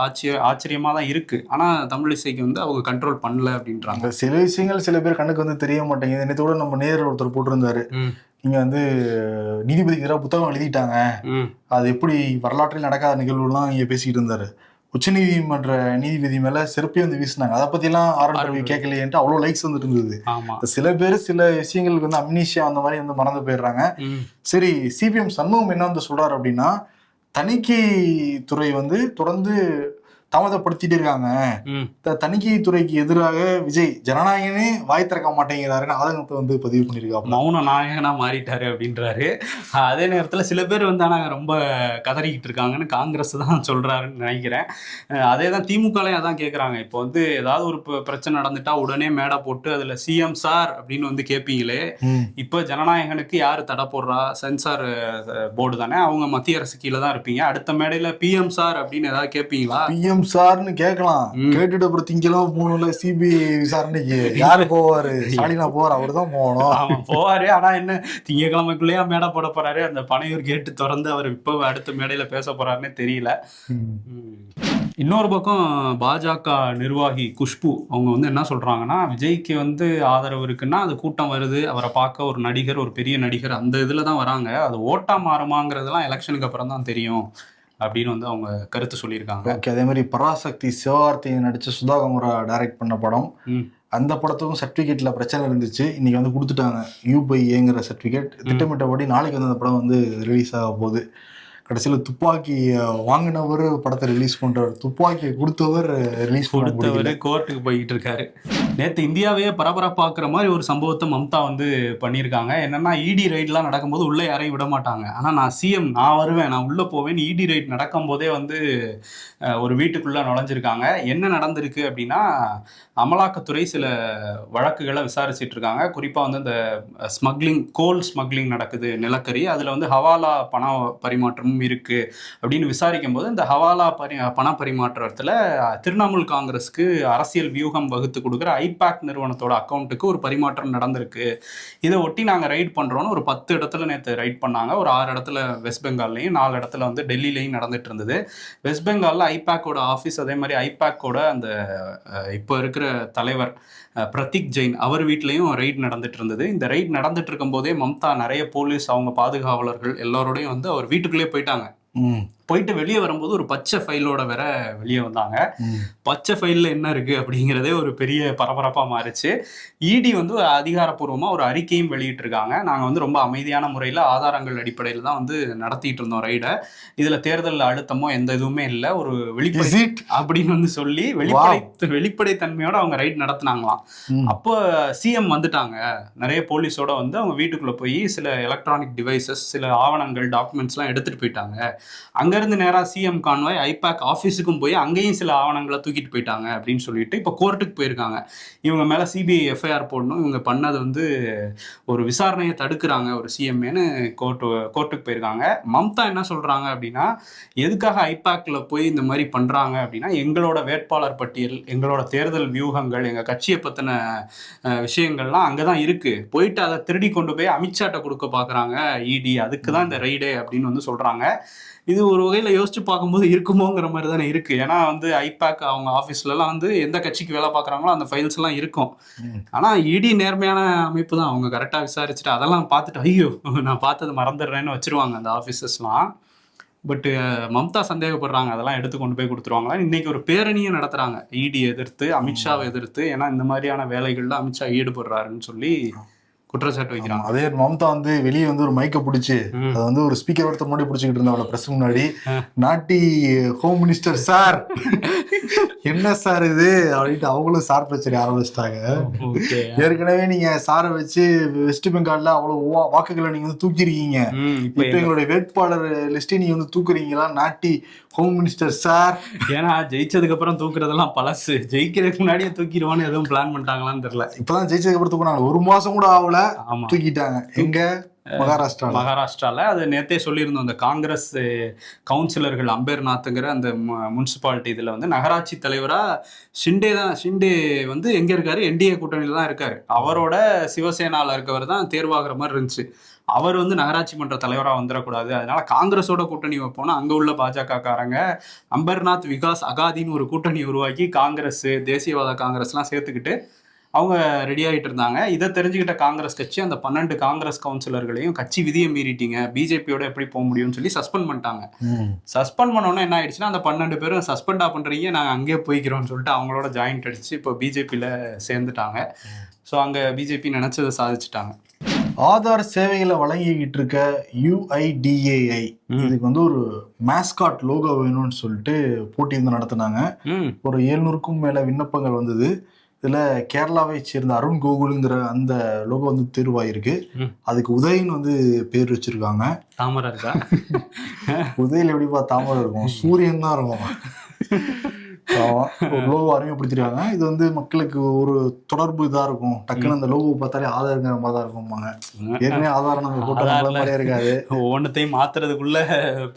ஆச்சரியமாக தான் இருக்கு. ஆனால் தமிழ் இசைக்கு வந்து அவங்க கண்ட்ரோல் பண்ணல அப்படின்றாங்க. சில விஷயங்கள் சில பேர் கண்ணுக்கு வந்து தெரிய மாட்டேங்குது. நேற்றோட நம்ம நேரில் ஒருத்தர் போட்டிருந்தாரு, இங்க வந்து நீதிபதிக்கு எதிராக புத்தகம் எழுதிட்டாங்க, அது எப்படி வரலாற்றில் நடக்காத நிகழ்வுலாம் இங்க பேசிக்கிட்டு இருந்தாரு. உச்ச நீதிமன்ற நீதிபதி மேல செருப்பே வந்து வீசினாங்க. அதை பத்தி எல்லாம் ஆரம்பி கேட்கலையேன்ட்டு அவ்வளவு லைக்ஸ் வந்துட்டு இருந்தது. சில பேர் சில விஷயங்களுக்கு வந்து அம்னீஷியா அந்த மாதிரி வந்து மறந்து போயிடுறாங்க. சரி, சிபிஎம் சண்முகம் என்ன வந்து சொல்றாரு அப்படின்னா, தணிக்கை துறை வந்து தொடர்ந்து தாமதப்படுத்திட்டு இருக்காங்க. தணிக்கை துறைக்கு எதிராக விஜய் ஜனநாயகனே வாய் திறக்க மாட்டேங்கிறாருன்னு ஆதங்கத்தை வந்து பதிவு பண்ணிருக்காங்க. மௌன நாயகனா மாறிட்டாரு அப்படின்றாரு. அதே நேரத்துல சில பேர் வந்து ஆனா ரொம்ப கதறிக்கிட்டு இருக்காங்கன்னு காங்கிரஸ் தான் சொல்றாருன்னு நினைக்கிறேன். அதே தான் திமுகலையும் அதான் கேட்கறாங்க. இப்போ வந்து ஏதாவது ஒரு பிரச்சனை நடந்துட்டா உடனே மேடை போட்டு அதுல சிஎம் சார் அப்படின்னு வந்து கேட்பீங்களே, இப்போ ஜனநாயகனுக்கு யாரு தடை போடுறா? சென்சார் போர்டு தானே, அவங்க மத்திய அரசு கீழே தான் இருப்பீங்க. அடுத்த மேடையில பிஎம் சார் அப்படின்னு ஏதாவது கேட்பீங்களா? பிஎம் சார்னு கேட்கலாம். கேட்டுட்டு அப்புறம் திங்கெல்லாம் போகணும்ல சிபிஐ விசாரணைக்கு. யாரு போவாரு? ஸ்டாலினா போவார், அவரு தான் போகணும். போவாரு. ஆனா என்ன திங்கக்கிழமைக்குள்ளேயா மேடை போட போறாரு? அந்த பனையூர் கேட்டு திறந்து அவர் இப்ப அடுத்த மேடையில பேச போறாருன்னே தெரியல. இன்னொரு பக்கம் பாஜக நிர்வாகி குஷ்பு அவங்க வந்து என்ன சொல்றாங்கன்னா, விஜய்க்கு வந்து ஆதரவு இருக்குன்னா அது கூட்டம் வருது, அவரை பார்க்க ஒரு நடிகர், ஒரு பெரிய நடிகர், அந்த இதுல தான் வராங்க, அது ஓட்டா மாறுமாங்கிறதுலாம் எலெக்ஷனுக்கு அப்புறம் தான் தெரியும் அப்படின்னு வந்து அவங்க கருத்து சொல்லியிருக்காங்க. ஓகே, அதே மாதிரி பராசக்தி சிவகார்த்தி நடிச்ச சுதாகமுரா டைரக்ட் பண்ண படம், அந்த படத்துக்கும் சர்டிஃபிகேட்ல பிரச்சனை இருந்துச்சு. இன்னைக்கு வந்து கொடுத்துட்டாங்க U/Aங்கிற சர்டிஃபிகேட். திட்டமிட்டபடி நாளைக்கு வந்து அந்த படம் வந்து ரிலீஸ் ஆக போகுது. கடைசியில் துப்பாக்கி வாங்கினவர் படத்தை ரிலீஸ் பண்றாரு, துப்பாக்கியை கொடுத்தவர் ரிலீஸ் கொடுத்தவர் கோர்ட்டுக்கு போய்கிட்டு இருக்காரு. நேற்று இந்தியாவையே பரபரப்பாக்குற மாதிரி ஒரு சம்பவத்தை மம்தா வந்து பண்ணியிருக்காங்க. என்னன்னா, இடி ரைட்லாம் நடக்கும்போது உள்ளே யாரையும் விட மாட்டாங்க. ஆனால் நான் சிஎம், நான் வருவேன், நான் உள்ளே போவேன். இடி ரைட் நடக்கும் போதே வந்து ஒரு வீட்டுக்குள்ளே நுழைஞ்சிருக்காங்க. என்ன நடந்திருக்கு அப்படின்னா, அமலாக்கத்துறை சில வழக்குகளை விசாரிச்சுட்டு இருக்காங்க. குறிப்பாக வந்து இந்த ஸ்மக்லிங், கோல் ஸ்மக்லிங் நடக்குது, நிலக்கரி, அதில் வந்து ஹவாலா பண பரிமாற்றமும் இருக்கு அப்படின்னு விசாரிக்கும் போது இந்த ஹவாலா பண பரிமாற்றத்தில் திரிணாமுல் காங்கிரஸ்க்கு அரசியல் வியூகம் வகுத்து கொடுக்குற ஐபேக் நிறுவனத்தோட அக்கௌண்ட்டுக்கு ஒரு பரிமாற்றம் நடந்திருக்கு. இதை ஒட்டி நாங்கள் ரைட் பண்ணுறோன்னு ஒரு 10 இடத்துல நேற்று ரைட் பண்ணாங்க. ஒரு 6 இடத்துல வெஸ்ட் பெங்கால்லையும் 4 இடத்துல வந்து டெல்லியிலையும் நடந்துட்டு இருந்தது. வெஸ்ட் பெங்காலில் ஐபேக்கோட ஆஃபீஸ், அதே மாதிரி ஐபேக்கோட அந்த இப்போ இருக்கிற தலைவர் பிரதீக் ஜெயின் அவர் வீட்லையும் ரைட் நடந்துட்டு இருந்தது. இந்த ரைட் நடந்துட்டு இருக்கும் போதே மம்தா நிறைய போலீஸ், அவங்க பாதுகாவலர்கள் எல்லாரோடையும் வந்து அவர் வீட்டுக்குள்ளேயே போயிட்டாங்க. போயிட்டு வெளியே வரும்போது ஒரு பச்சை ஃபைலோட வேற வெளியே வந்தாங்க. பச்சை ஃபைலில் என்ன இருக்கு அப்படிங்கிறதே ஒரு பெரிய பரபரப்பாக மாறிச்சு. இடி வந்து அதிகாரப்பூர்வமாக ஒரு அறிக்கையும் வெளியிட்டிருக்காங்க. நாங்கள் வந்து ரொம்ப அமைதியான முறையில் ஆதாரங்கள் அடிப்படையில் தான் வந்து நடத்திட்டு இருந்தோம் ரைடை. இதில் தேர்தல் அழுத்தமோ எந்த இதுவுமே இல்லை, ஒரு வெளிப்படை அப்படின்னு வந்து சொல்லி வெளிப்படைத்தன்மையோட அவங்க ரைட் நடத்தினாங்களாம். அப்போ சிஎம் வந்துட்டாங்க, நிறைய போலீஸோட வந்து அவங்க வீட்டுக்குள்ளே போய் சில எலக்ட்ரானிக் டிவைசஸ், சில ஆவணங்கள், டாக்குமெண்ட்ஸ்லாம் எடுத்துகிட்டு போயிட்டாங்க. அங்கேருந்து நேராக சிஎம் கான்வாய் ஐபேக் ஆஃபீஸுக்கும் போய் அங்கேயும் சில ஆவணங்களை தூக்கிட்டு போயிட்டாங்க அப்படின்னு சொல்லிட்டு இப்போ கோர்ட்டுக்கு போயிருக்காங்க. இவங்க மேலே சிபிஐ எஃப்ஐஆர் போடணும், இவங்க பண்ணது வந்து ஒரு விசாரணையை தடுக்கிறாங்க ஒரு சிஎம்ஏன்னு கோர்ட்டுக்கு போயிருக்காங்க. மம்தா என்ன சொல்கிறாங்க அப்படின்னா, எதுக்காக ஐபேக்கில் போய் இந்த மாதிரி பண்ணுறாங்க அப்படின்னா, எங்களோட வேட்பாளர் பட்டியல், எங்களோட தேர்தல் வியூகங்கள், எங்கள் கட்சியை பற்றின விஷயங்கள்லாம் அங்கே தான் இருக்குது, போயிட்டு அதை திருடி கொண்டு போய் அமித்ஷாட்ட கொடுக்க பார்க்குறாங்க இடி, அதுக்கு தான் இந்த ரைடே அப்படின்னு வந்து சொல்கிறாங்க. இது ஒரு வகையில் யோசிச்சு பார்க்கும்போது இருக்குமோங்கிற மாதிரி தானே இருக்குது. ஏன்னா வந்து ஐபேக் அவங்க ஆஃபீஸ்லலாம் வந்து எந்த கட்சிக்கு வேலை பார்க்குறாங்களோ அந்த ஃபைல்ஸ் எல்லாம் இருக்கும். ஆனால் இடி நேர்மையான அமைப்பு தான், அவங்க கரெக்டாக விசாரிச்சுட்டு அதெல்லாம் பார்த்துட்டு ஐயோ நான் பார்த்தது மறந்துடுறேன்னு வச்சுருவாங்க அந்த ஆஃபீஸஸ்லாம். பட்டு மம்தா சந்தேகப்படுறாங்க, அதெல்லாம் எடுத்து கொண்டு போய் கொடுத்துருவாங்களா. இன்னைக்கு ஒரு பேரணியும் நடத்துகிறாங்க இடி எதிர்த்து, அமித்ஷாவை எதிர்த்து. ஏன்னா இந்த மாதிரியான வேலைகளில் அமித்ஷா ஈடுபடுறாருன்னு சொல்லி குற்றச்சாட்டு வைக்கிறாங்க. அதே மம்தா வந்து வெளியே வந்து ஒரு மைக்கை பிடிச்சி அதை வந்து ஒரு ஸ்பீக்கர் ஒருத்த முன்னாடி பிடிச்சிக்கிட்டு இருந்தாங்க பிரஸ் முன்னாடி. நாட்டி ஹோம் மினிஸ்டர் சார், என்ன சார் இது அப்படின்ட்டு அவங்களும் சார் பிரச்சனை ஆரம்பிச்சிட்டாங்க. ஏற்கனவே நீங்க சாரை வச்சு வெஸ்ட் பெங்கால்ல அவ்வளவு வாக்குகளை நீங்க வந்து தூக்கிருக்கீங்க, இப்ப எங்களுடைய வேட்பாளர் லிஸ்டை நீங்க வந்து தூக்குறீங்களா நாட்டி ஹோம் மினிஸ்டர் சார். ஏன்னா ஜெயிச்சதுக்கு அப்புறம் தூக்குறதெல்லாம் பழசு, ஜெயிக்கிறதுக்கு முன்னாடியே தூக்கிடுவான்னு எதுவும் பிளான் பண்ணிட்டாங்களான்னு தெரியல. இப்பதான் ஜெயிச்சதுக்கு அப்புறம் தூக்குனாங்க, 1 மாசம் கூட ஆகல தூக்கிட்டாங்க. எங்க மகாராஷ்டிரால. அது நேத்தே சொல்லியிருந்தோம், அந்த காங்கிரஸ் கவுன்சிலர்கள் அம்பேர்நாத்ங்கிற அந்த முனிசிபாலிட்டி இதுல வந்து நகராட்சி தலைவரா ஷிண்டே வந்து எங்க இருக்காரு, என்டிஏ கூட்டணியில தான் இருக்காரு. அவரோட சிவசேனால இருக்கவர் தான் தேர்வாகிற மாதிரி இருந்துச்சு. அவர் வந்து நகராட்சி மன்ற தலைவராக வந்துடக்கூடாது, அதனால காங்கிரஸோட கூட்டணி வைப்போம்னா அங்கே உள்ள பாஜக காரங்க அம்பர்நாத் விகாஸ் அகாதின்னு ஒரு கூட்டணி உருவாக்கி காங்கிரஸ், தேசியவாத காங்கிரஸ்லாம் சேர்த்துக்கிட்டு அவங்க ரெடி ஆகிட்டு இருந்தாங்க. இதை தெரிஞ்சுக்கிட்ட காங்கிரஸ் கட்சி அந்த 12 காங்கிரஸ் கவுன்சிலர்களையும் கட்சி விதியை மீறிட்டீங்க, பிஜேபியோட எப்படி போக முடியும்னு சொல்லி சஸ்பெண்ட் பண்ணிட்டாங்க. சஸ்பெண்ட் பண்ணோன்னா என்ன ஆயிடுச்சுன்னா, அந்த 12 பேரும் சஸ்பெண்டா பண்றீங்க, நாங்கள் அங்கேயே போய்க்கிறோம்னு சொல்லிட்டு அவங்களோட ஜாயிண்ட் அடிச்சு இப்போ பிஜேபியில் சேர்ந்துட்டாங்க. ஸோ அங்கே பிஜேபி நினைச்சதை சாதிச்சுட்டாங்க. ஆதார் சேவைகளை வழங்கிக்கிட்டு இருக்க UIDAI இதுக்கு வந்து ஒரு மேஸ்காட் லோகோ வேணும்னு சொல்லிட்டு போட்டி வந்து நடத்தினாங்க. ஒரு 700க்கும் மேல விண்ணப்பங்கள் வந்தது. இதுல கேரளாவை சேர்ந்த அருண் கோகுலுங்கிற அந்த லோகோ வந்து தேர்வாயிருக்கு. அதுக்கு உதயன்னு வந்து பேர் வச்சிருக்காங்க. தாமரை இருக்கா? உதயில எப்படிப்பா தாமரை இருக்கும், சூரியன் தான் இருக்கும். ஒரு லோகோ அறிமுகப்படுத்திருக்காங்க. இது வந்து மக்களுக்கு ஒரு தொடர்பு இதா இருக்கும். டக்குன்னு அந்த லோகோ பார்த்தாலே ஆதாருங்கிற மாதிரி தான் இருக்கும்பாங்க. ஏற்கனவே ஆதாரம் நம்ம போட்டோ இருக்காது, ஒவ்வொன்றத்தையும் மாத்துறதுக்குள்ள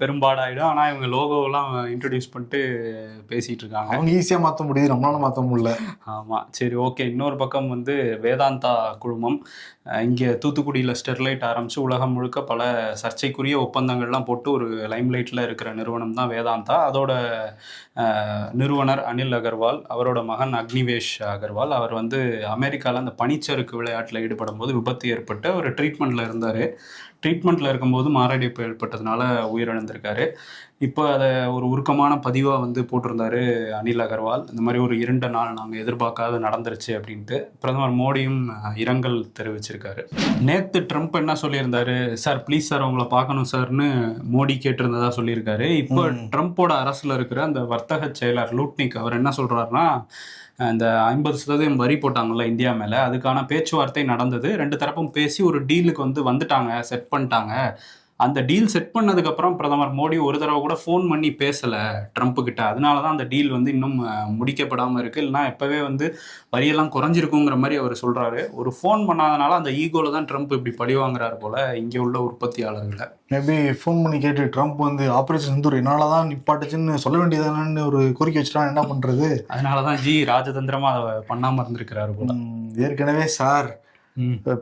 பெரும்பாடாயிடும். ஆனா இவங்க லோகோ எல்லாம் இன்ட்ரோடியூஸ் பண்ணிட்டு பேசிட்டு இருக்காங்க. அவங்க ஈஸியா மாற்ற முடியுது, நம்மளால மாற்ற முடியல. ஆமா, சரி, ஓகே. இன்னொரு பக்கம் வந்து வேதாந்தா குழுமம் இங்கே தூத்துக்குடியில் ஸ்டெர்லைட் ஆரம்பித்து உலகம் முழுக்க பல சர்ச்சைக்குரிய ஒப்பந்தங்கள்லாம் போட்டு ஒரு லைம்லைட்டில் இருக்கிற நிறுவனம் தான் வேதாந்தா. அதோட நிறுவனர் அனில் அகர்வால், அவரோட மகன் அக்னிவேஷ் அகர்வால், அவர் வந்து அமெரிக்காவில் அந்த பனிச்சறுக்கு விளையாட்டில் ஈடுபடும் போது விபத்து ஏற்பட்டு ஒரு ட்ரீட்மெண்ட்டில் இருந்தார். ட்ரீட்மெண்ட்டில் இருக்கும்போது மாரடைப்பு ஏற்பட்டதுனால உயிரிழந்திருக்காரு. இப்போ அதை ஒரு உருக்கமான பதிவாக வந்து போட்டிருந்தாரு அனில் அகர்வால். இந்த மாதிரி ஒரு 2 நாள் நாங்கள் எதிர்பார்க்காத நடந்துருச்சு அப்படின்ட்டு பிரதமர் மோடியும் இரங்கல் தெரிவிச்சிருக்காரு. நேற்று ட்ரம்ப் என்ன சொல்லியிருந்தாரு, சார் ப்ளீஸ் சார் உங்களை பார்க்கணும் சார்னு மோடி கேட்டிருந்ததா சொல்லியிருக்காரு. இப்போ ட்ரம்ப்போட அரசில் இருக்கிற அந்த வர்த்தக செயலர் லூட்னிக் அவர் என்ன சொல்கிறாருன்னா, இந்த 50% வரி போட்டாங்கல்ல இந்தியா மேலே, அதுக்கான பேச்சுவார்த்தை நடந்தது. 2 தரப்பும் பேசி ஒரு டீலுக்கு வந்து வந்துட்டாங்க, செட் பண்ணிட்டாங்க. அந்த டீல் செட் பண்ணதுக்கப்புறம் பிரதமர் மோடி ஒரு தடவை கூட ஃபோன் பண்ணி பேசலை ட்ரம்ப் கிட்ட. அதனால தான் அந்த டீல் வந்து இன்னும் முடிக்கப்படாமல் இருக்குது. இல்லைனா எப்போவே வந்து வரியெல்லாம் குறைஞ்சிருக்குங்கிற மாதிரி அவர் சொல்கிறாரு. ஒரு ஃபோன் பண்ணாதனால அந்த ஈகோவில் தான் ட்ரம்ப் இப்படி பழி வாங்குறாரு போல் இங்கே உள்ள உற்பத்தியாளர்களை. மேபி ஃபோன் பண்ணி கேட்டு ட்ரம்ப் வந்து ஆப்ரேஷன் சிந்தூர் என்னால் தான் நிப்பாட்டுச்சுன்னு சொல்ல வேண்டியதானு ஒரு கோரிக்கை வச்சுட்டா என்ன பண்ணுறது? அதனால தான் ராஜதந்திரமாக அதை பண்ணாமல் இருந்திருக்கிறாரு போல. ஏற்கனவே சார்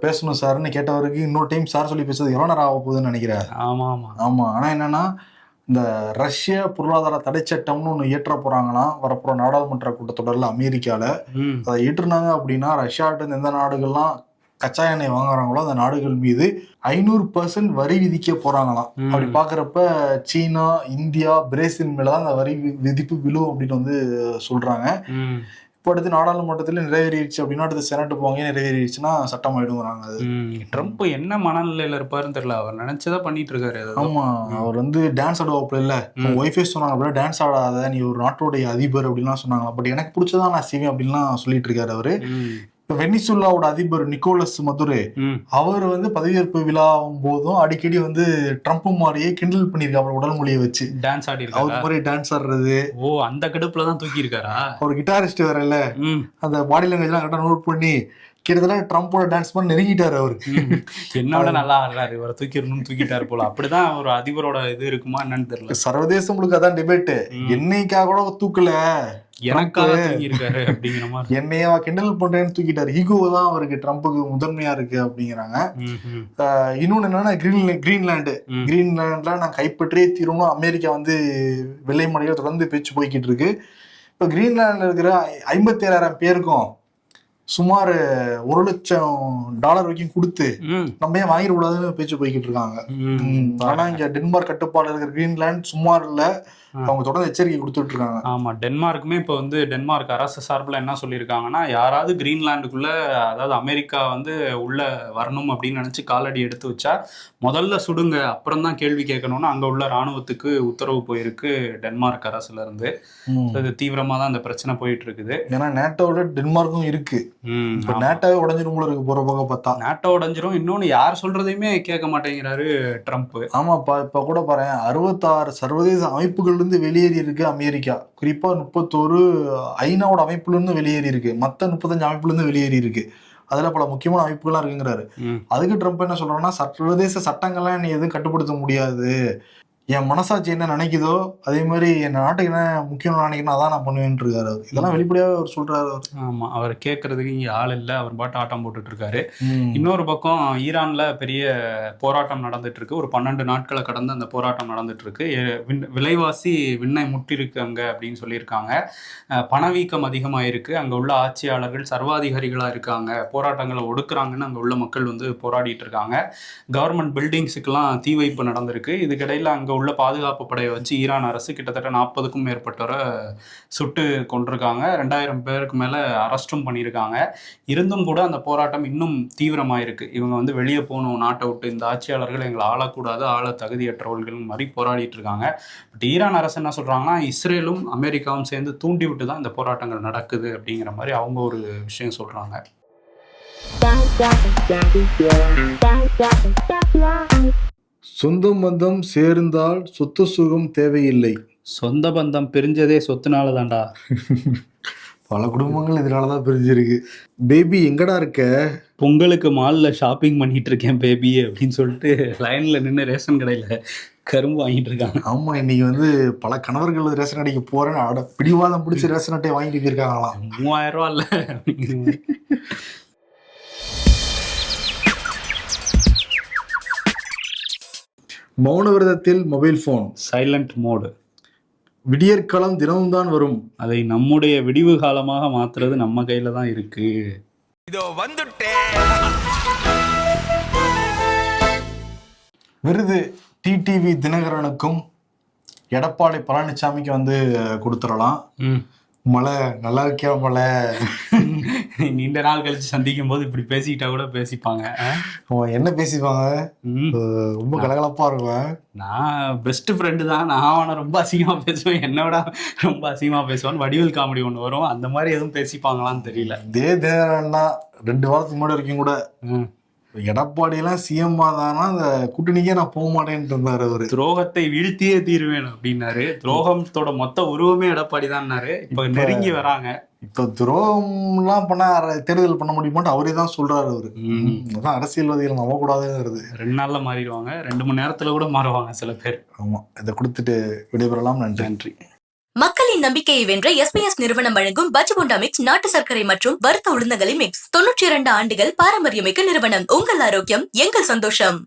பேசணும் சார்னு கேட்டவருக்கு இன்னொரு டைம் சார் சொல்லி பேசுறது எவ்வளோ நேரம் ஆக போகுதுன்னு நினைக்கிறேன். ஆமா. ஆனா என்னன்னா, இந்த ரஷ்ய பொருளாதார தடை சட்டம்னு ஒன்று இயற்ற போறாங்களாம் வரப்போற நாடாளுமன்ற கூட்டத்தொடரில் அமெரிக்கால. அதை ஏற்றுனாங்க அப்படின்னா ரஷ்யாட்ட எந்த நாடுகள்லாம் கச்சா எண்ணெய் வாங்குறாங்களோ அந்த நாடுகள் மீது 500% வரி விதிக்க போறாங்களாம். அப்படி பாக்குறப்ப சீனா, இந்தியா, பிரேசில் மேலதான் அந்த வரி விதிப்பு விழும் அப்படின்னு வந்து சொல்றாங்க. இப்போ அடுத்து நாடாளுமன்றத்தில் நிறைவேறிடுச்சு அப்படின்னா அடுத்து செனட் போவாங்க, நிறைவேறிடுச்சுன்னா சட்டம் ஆயிடுங்கிறாங்க. அது ட்ரம்ப் என்ன மனநிலையில இருப்பாருன்னு தெரியல, அவர் நினைச்சதா பண்ணிட்டு இருக்காரு. ஆமா, அவர் வந்து டான்ஸ் ஆடுவாப்புல இல்ல, ஒய்ஃபே சொன்னாங்க அப்படின்னா டான்ஸ் ஆடாத, நீ ஒரு நாட்டோடைய அதிபர் அப்படின்லாம் சொன்னாங்களா. பட் எனக்கு பிடிச்சதான் நான் செய்வேன் அப்படின்லாம் சொல்லிட்டு இருக்காரு அவரு. இப்ப வெனிசுலாவோட அதிபர் நிக்கோலஸ் மதுரே அவர் வந்து பதவியேற்பு விழாவும் போதும் அடிக்கடி வந்து ட்ரம்ப் மாதிரியே கிண்டல் பண்ணிருக்காரு. உடல் மொழியை வச்சு டான்ஸ் ஆடி அவர் மாதிரி டான்ஸ் ஆடுறது. ஓ, அந்த கடுப்புலதான் தூக்கி இருக்காரா? அவர் கிட்டாரிஸ்ட் வேற இல்ல, அந்த பாடி லாங்குவேஜ் எல்லாம் கரெக்டா நோட் பண்ணி கிட்டத்தட்ட ட்ரம்போட டான்ஸ் பண்ணி நெருங்கிட்டாரு. அவரு என்னோட நல்லா ஆடுறாரு, இவரை தூக்கிடணும்னு தூக்கிட்டாரு போல. அப்படிதான் ஒரு அதிபரோட இது இருக்குமா என்னன்னு தெரியல. சர்வதேசம் முழுக்க அதான் டிபேட். என்னைக்காக கூட தூக்கல, எனக்காக இருக்காரு அப்படிங்கிற மாதிரி. என்னையா கிண்டல் பண்றேன்னு தூக்கிட்டாரு. ஈகோ தான் அவருக்கு ட்ரம்புக்கு முதன்மையா இருக்கு அப்படிங்கிறாங்க. இன்னொன்னு என்னன்னா கிரீன்லாண்ட்ல நான் கைப்பற்றியே தீரணும். அமெரிக்கா வந்து வெள்ளை மாளிகையில தொடர்ந்து பேச்சு போய்கிட்டு இருக்கு. இப்ப கிரீன்லாண்ட்ல இருக்கிற 57,000 பேருக்கும் சுமார் $100,000 வரைக்கும் கொடுத்து நம்ம ஏன் வாங்கிடக்கூடாதுன்னு பேச்சு போய்கிட்டு இருக்காங்க. ஆனா இங்க டென்மார்க் கட்டுப்பாடு இருக்கிற கிரீன்லாண்ட் சுமார் இல்ல, அவங்க தொடர்ந்து எச்சரிக்கை கொடுத்துட்டு இருக்காங்க. ஆமா, டென்மார்க்குமே இப்போ வந்து டென்மார்க் அரசு சார்பில் என்ன சொல்லியிருக்காங்கன்னா, யாராவது கிரீன்லாண்டுக்குள்ள, அதாவது அமெரிக்கா வந்து உள்ள வரணும் அப்படின்னு நினைச்சு காலடி எடுத்து வச்சா முதல்ல சுடுங்க, அப்புறம் தான் கேள்வி கேட்கணும்னு அங்க உள்ள ராணுவத்துக்கு உத்தரவு போயிருக்கு டென்மார்க் அரசுல இருந்து. இது தீவிரமா தான் இந்த பிரச்சனை போயிட்டு இருக்குது. ஏன்னா நேட்டோட டென்மார்க்கும் இருக்கு. நேட்டோவே உடஞ்சிரும் போல இருக்கு போற பக்கம் பார்த்தா. நேட்டோ உடஞ்சிரும். இன்னொன்னு யார் சொல்றதையுமே கேட்க மாட்டேங்கிறாரு ட்ரம்ப். ஆமாப்பா, இப்ப கூட பாரு 66 சர்வதேச அமைப்புகள் வெளியேறி இருக்கு அமெரிக்கா. குறிப்பா 31 ஐநாவோட அமைப்புல இருந்து வெளியேறி இருக்கு, மத்த 35 அமைப்புல இருந்து வெளியேறி இருக்கு. அதுல பல முக்கியமான அமைப்புகள்லாம் இருக்குங்கிறாரு. அதுக்கு ட்ரம்ப் என்ன சொல்றாருன்னா, சர்வதேச சட்டங்கள்லாம் நீ எதுவும் கட்டுப்படுத்த முடியாது, என் மனசாட்சி என்ன நினைக்குதோ அதே மாதிரி என் நாட்டுக்கு என்ன முக்கியம் நினைக்கணும் அதான் நான் பண்ணுவேன் இருக்காரு. இதெல்லாம் வெளிப்படையாவே அவர் சொல்றாரு. ஆமா, அவர் கேட்கறதுக்கு இங்க ஆள் இல்லை, அவர் பாட்டு ஆட்டம் போட்டுட்டு இருக்காரு. இன்னொரு பக்கம் ஈரான்ல பெரிய போராட்டம் நடந்துட்டு இருக்கு. ஒரு 12 நாட்களை கடந்து அந்த போராட்டம் நடந்துட்டு இருக்கு. விலைவாசி விண்ணை முட்டிருக்காங்க அப்படின்னு சொல்லியிருக்காங்க. பணவீக்கம் அதிகமாயிருக்கு. அங்க உள்ள ஆட்சியாளர்கள் சர்வாதிகாரிகளா இருக்காங்க, போராட்டங்களை ஒடுக்குறாங்கன்னு அங்க உள்ள மக்கள் வந்து போராடிட்டு இருக்காங்க. கவர்மெண்ட் பில்டிங்ஸுக்கெல்லாம் தீ வைப்பு நடந்திருக்கு. இதுக்கிடையில அங்க உள்ள பாதுகாப்பு படையை வச்சு ஈரான் அரசு கிட்டத்தட்ட 40க்கும் மேற்பட்டவரை சுட்டு கொண்டிருக்காங்க. 2000 பேருக்கு மேல அரெஸ்டும் பண்ணியிருக்காங்க. இருந்தும் கூட அந்த போராட்டம் இன்னும் தீவிரமாயிருக்கு. இவங்க வந்து வெளியே போகணும் நாட்டை விட்டு, இந்த ஆட்சியாளர்கள் எங்களை ஆளக்கூடாது, ஆள தகுதியற்றவர்கள் மாதிரி போராடிட்டு இருக்காங்க. பட் ஈரான் அரசு என்ன சொல்றாங்கன்னா, இஸ்ரேலும் அமெரிக்காவும் சேர்ந்து தூண்டி விட்டு தான் இந்த போராட்டங்கள் நடக்குது அப்படிங்கிற மாதிரி அவங்க ஒரு விஷயம் சொல்றாங்க. சொந்தம் பந்தம் சேர்ந்தால் சொத்து சுகம் தேவையில்லை. சொந்த பந்தம் பிரிஞ்சதே சொத்துனால தான்டா. பல குடும்பங்கள் இதனாலதான் பிரிஞ்சிருக்கு. பேபி எங்கடா இருக்க? பொங்கலுக்கு மால்ல ஷாப்பிங் பண்ணிட்டு இருக்கேன் பேபி அப்படின்னு சொல்லிட்டு லைன்ல நின்று ரேஷன் கடையில கரும்பு வாங்கிட்டு இருக்காங்க. ஆமா, இன்னைக்கு வந்து பல கணவர்கள் ரேஷன் கடைக்கு போறேன்னு பிடிவாதம் பிடிச்சி ரேஷன் அட்டையை வாங்கிட்டு போயிருக்காங்களாம். 3000 ரூபா இல்ல. மௌன விரதத்தில் மொபைல் போன் சைலண்ட் மோடு. விடியற்காலம் தினமும் தான் வரும், அதை நம்முடைய விடிவு காலமாக மாத்துறது நம்ம கையில தான் இருக்கு. இதோ வந்துட்டேன். விருது டிடிவி தினகரனுக்கும் எடப்பாடி பழனிசாமிக்கு வந்து கொடுத்துடலாம். மழை நல்லா இருக்கியா மழை? நீண்ட நாள் கழிச்சு சந்திக்கும் போது இப்படி பேசிக்கிட்டா கூட பேசிப்பாங்க. என்ன பேசிப்பாங்க? ரொம்ப கலகலப்பா இருக்கும். நான் பெஸ்ட் ஃப்ரெண்டு தான், நான் அவனை ரொம்ப அசிங்கமா பேசுவேன், என்னோட ரொம்ப அசிங்கமா பேசுவான். வடிவேல் காமெடி ஒன்று வரும், அந்த மாதிரி எதுவும் பேசிப்பாங்களான்னு தெரியல. இதே தினகரன்னா 2 வாரத்துக்கு முன்னாடி வரைக்கும் கூட எடப்பாடி எல்லாம் சிஎம் தானா அந்த கூட்டணிக்கே நான் போக மாட்டேன்னு இருந்தாரு. அவரு துரோகத்தை வீழ்த்தியே தீருவேன் அப்படின்னாரு. துரோகத்தோட மொத்த உருவமே எடப்பாடி தான்னாரு. இப்ப நெருங்கி வராங்க. இப்ப துரோகம் எல்லாம் பண்ண தேர்தல் பண்ண முடியுமான்னு அவரே தான் சொல்றாரு. அவரு அதான் அரசியல்வாதிகள் நம்ப கூடாதுங்கிறது. 2 நாள்ல மாறிடுவாங்க, 2 மணி நேரத்துல கூட மாறுவாங்க சில பேர். ஆமா, இதை கொடுத்துட்டு விடைபெறலாம். நன்றி. மக்களின் நம்பிக்கையை வென்ற எஸ்பிஎஸ் நிறுவனம் வழங்கும் பஜ்போண்டா மிக்ஸ் நாட்டு சர்க்கரை மற்றும் வறுத்த உளுந்தங்களை மிக்ஸ். 92 ஆண்டுகள் பாரம்பரியமிக்க நிறுவனம். உங்கள் ஆரோக்கியம் எங்கள் சந்தோஷம்.